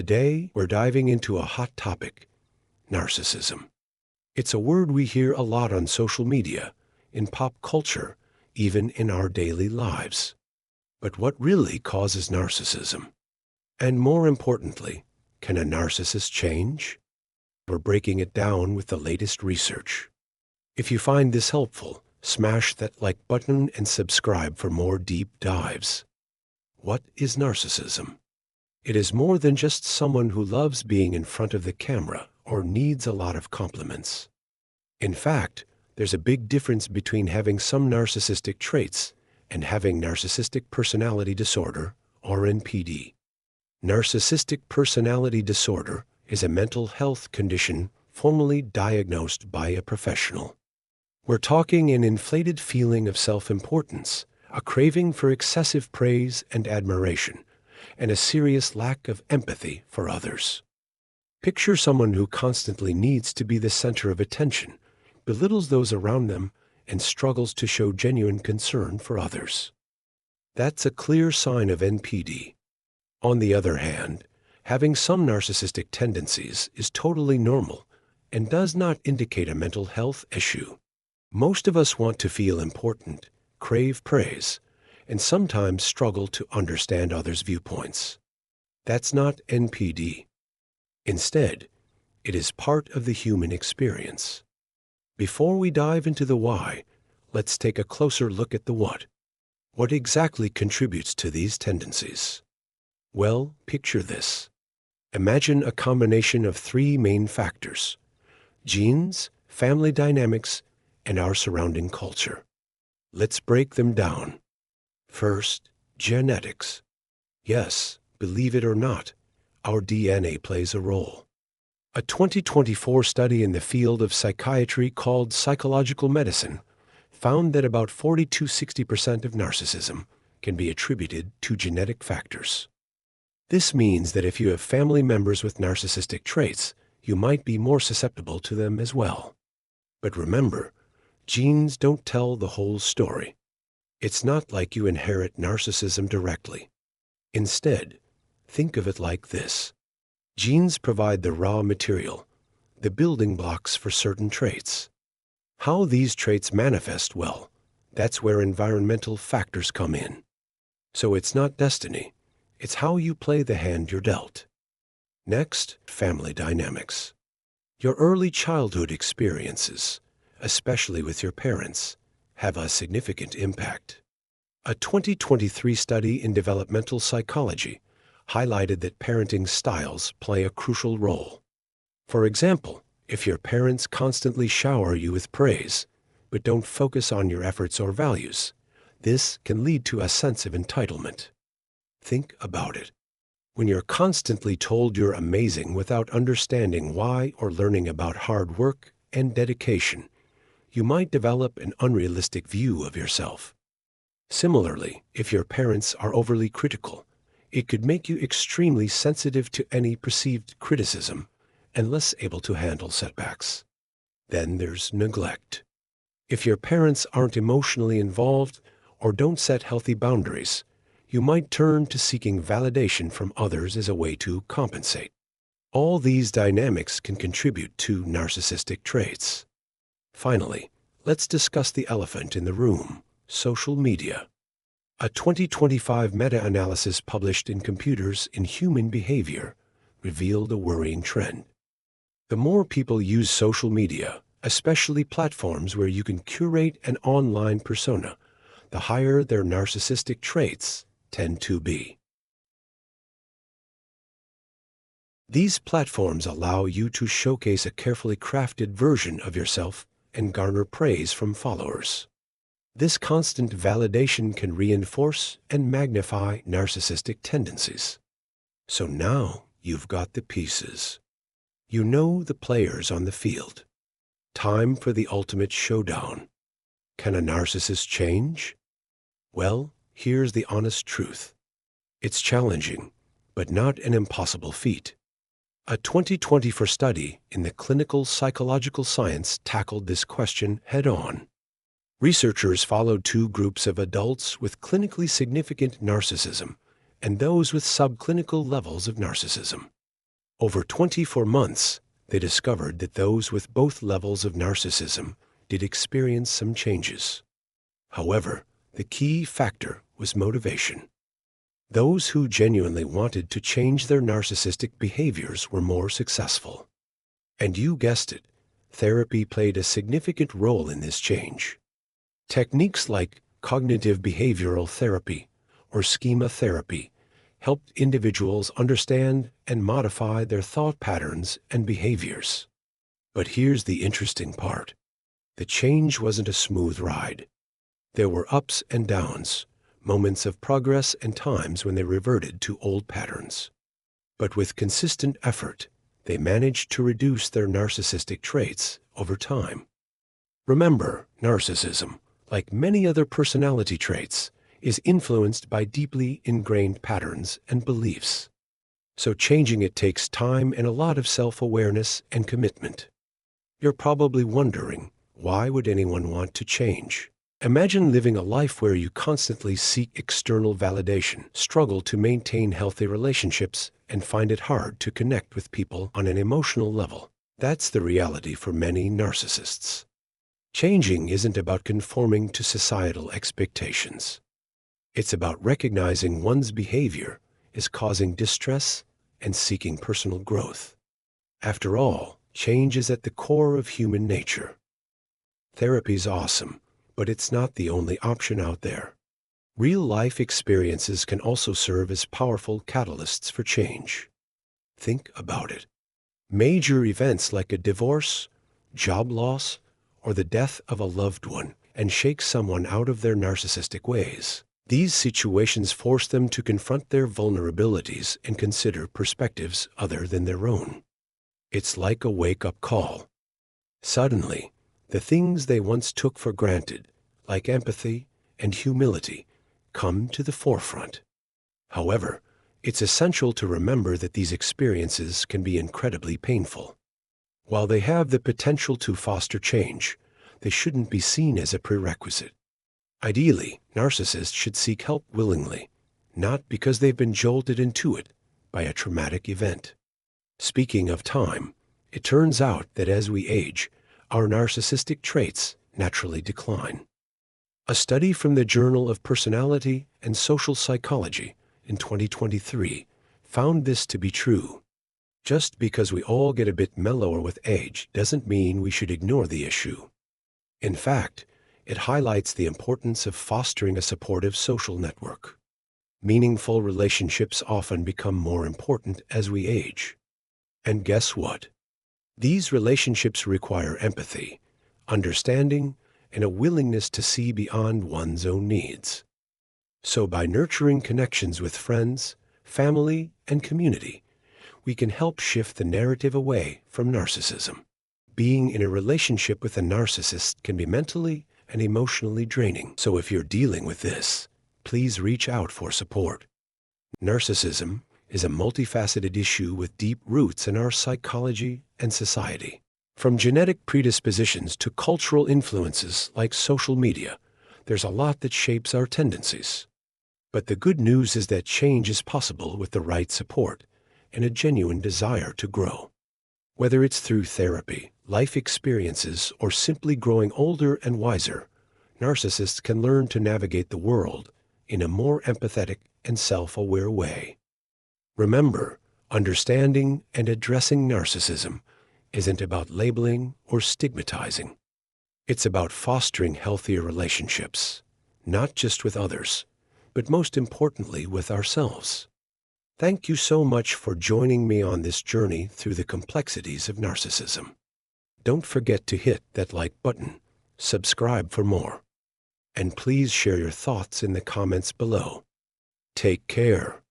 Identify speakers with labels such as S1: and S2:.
S1: Today, we're diving into a hot topic: narcissism. It's a word we hear a lot on social media, in pop culture, even in our daily lives. But what really causes narcissism? And more importantly, can a narcissist change? We're breaking it down with the latest research. If you find this helpful, smash that like button and subscribe for more deep dives. What is narcissism? It is more than just someone who loves being in front of the camera or needs a lot of compliments. In fact, there's a big difference between having some narcissistic traits and having narcissistic personality disorder, or NPD. Narcissistic personality disorder is a mental health condition formally diagnosed by a professional. We're talking an inflated feeling of self-importance, a craving for excessive praise and admiration, and a serious lack of empathy for others. Picture someone who constantly needs to be the center of attention, belittles those around them, and struggles to show genuine concern for others. That's a clear sign of NPD. On the other hand, having some narcissistic tendencies is totally normal and does not indicate a mental health issue. Most of us want to feel important, crave praise, and sometimes struggle to understand others' viewpoints. That's not NPD. Instead, it is part of the human experience. Before we dive into the why, let's take a closer look at the what. What exactly contributes to these tendencies? Well, picture this. Imagine a combination of three main factors: genes, family dynamics, and our surrounding culture. Let's break them down. First, genetics. Yes, believe it or not, our DNA plays a role. A 2024 study in the field of psychiatry called Psychological Medicine found that about 40–60% of narcissism can be attributed to genetic factors. This means that if you have family members with narcissistic traits, you might be more susceptible to them as well. But remember, genes don't tell the whole story. It's not like you inherit narcissism directly. Instead, think of it like this. Genes provide the raw material, the building blocks for certain traits. How these traits manifest, well, that's where environmental factors come in. So it's not destiny, it's how you play the hand you're dealt. Next, family dynamics. Your early childhood experiences, especially with your parents, have a significant impact. A 2023 study in developmental psychology highlighted that parenting styles play a crucial role. For example, if your parents constantly shower you with praise, but don't focus on your efforts or values, this can lead to a sense of entitlement. Think about it. When you're constantly told you're amazing without understanding why or learning about hard work and dedication, you might develop an unrealistic view of yourself. Similarly, if your parents are overly critical, it could make you extremely sensitive to any perceived criticism and less able to handle setbacks. Then there's neglect. If your parents aren't emotionally involved or don't set healthy boundaries, you might turn to seeking validation from others as a way to compensate. All these dynamics can contribute to narcissistic traits. Finally, let's discuss the elephant in the room: social media. A 2025 meta-analysis published in Computers in Human Behavior revealed a worrying trend. The more people use social media, especially platforms where you can curate an online persona, the higher their narcissistic traits tend to be. These platforms allow you to showcase a carefully crafted version of yourself and garner praise from followers. This constant validation can reinforce and magnify narcissistic tendencies. So now you've got the pieces. You know the players on the field. Time for the ultimate showdown. Can a narcissist change? Well, here's the honest truth. It's challenging, but not an impossible feat. A 2024 study in the clinical psychological science tackled this question head-on. Researchers followed two groups of adults with clinically significant narcissism and those with subclinical levels of narcissism. Over 24 months, they discovered that those with both levels of narcissism did experience some changes. However, the key factor was motivation. Those who genuinely wanted to change their narcissistic behaviors were more successful. And you guessed it, therapy played a significant role in this change. Techniques like cognitive behavioral therapy or schema therapy helped individuals understand and modify their thought patterns and behaviors. But here's the interesting part. The change wasn't a smooth ride. There were ups and downs, moments of progress and times when they reverted to old patterns. But with consistent effort, they managed to reduce their narcissistic traits over time. Remember, narcissism, like many other personality traits, is influenced by deeply ingrained patterns and beliefs. So changing it takes time and a lot of self-awareness and commitment. You're probably wondering, why would anyone want to change? Imagine living a life where you constantly seek external validation, struggle to maintain healthy relationships, and find it hard to connect with people on an emotional level. That's the reality for many narcissists. Changing isn't about conforming to societal expectations. It's about recognizing one's behavior is causing distress and seeking personal growth. After all, change is at the core of human nature. Therapy's awesome, but it's not the only option out there. Real-life experiences can also serve as powerful catalysts for change. Think about it. Major events like a divorce, job loss, or the death of a loved one and shake someone out of their narcissistic ways. These situations force them to confront their vulnerabilities and consider perspectives other than their own. It's like a wake-up call. Suddenly, the things they once took for granted, like empathy and humility, come to the forefront. However, it's essential to remember that these experiences can be incredibly painful. While they have the potential to foster change, they shouldn't be seen as a prerequisite. Ideally, narcissists should seek help willingly, not because they've been jolted into it by a traumatic event. Speaking of time, it turns out that as we age, our narcissistic traits naturally decline. A study from the Journal of Personality and Social Psychology in 2023 found this to be true. Just because we all get a bit mellower with age doesn't mean we should ignore the issue. In fact, it highlights the importance of fostering a supportive social network. Meaningful relationships often become more important as we age. And guess what? These relationships require empathy, understanding, and a willingness to see beyond one's own needs. So by nurturing connections with friends, family, and community, we can help shift the narrative away from narcissism. Being in a relationship with a narcissist can be mentally and emotionally draining. So if you're dealing with this, please reach out for support. Narcissism is a multifaceted issue with deep roots in our psychology and society. From genetic predispositions to cultural influences like social media, there's a lot that shapes our tendencies. But the good news is that change is possible with the right support and a genuine desire to grow. Whether it's through therapy, life experiences, or simply growing older and wiser, narcissists can learn to navigate the world in a more empathetic and self-aware way. Remember, understanding and addressing narcissism isn't about labeling or stigmatizing. It's about fostering healthier relationships, not just with others, but most importantly with ourselves. Thank you so much for joining me on this journey through the complexities of narcissism. Don't forget to hit that like button, subscribe for more, and please share your thoughts in the comments below. Take care.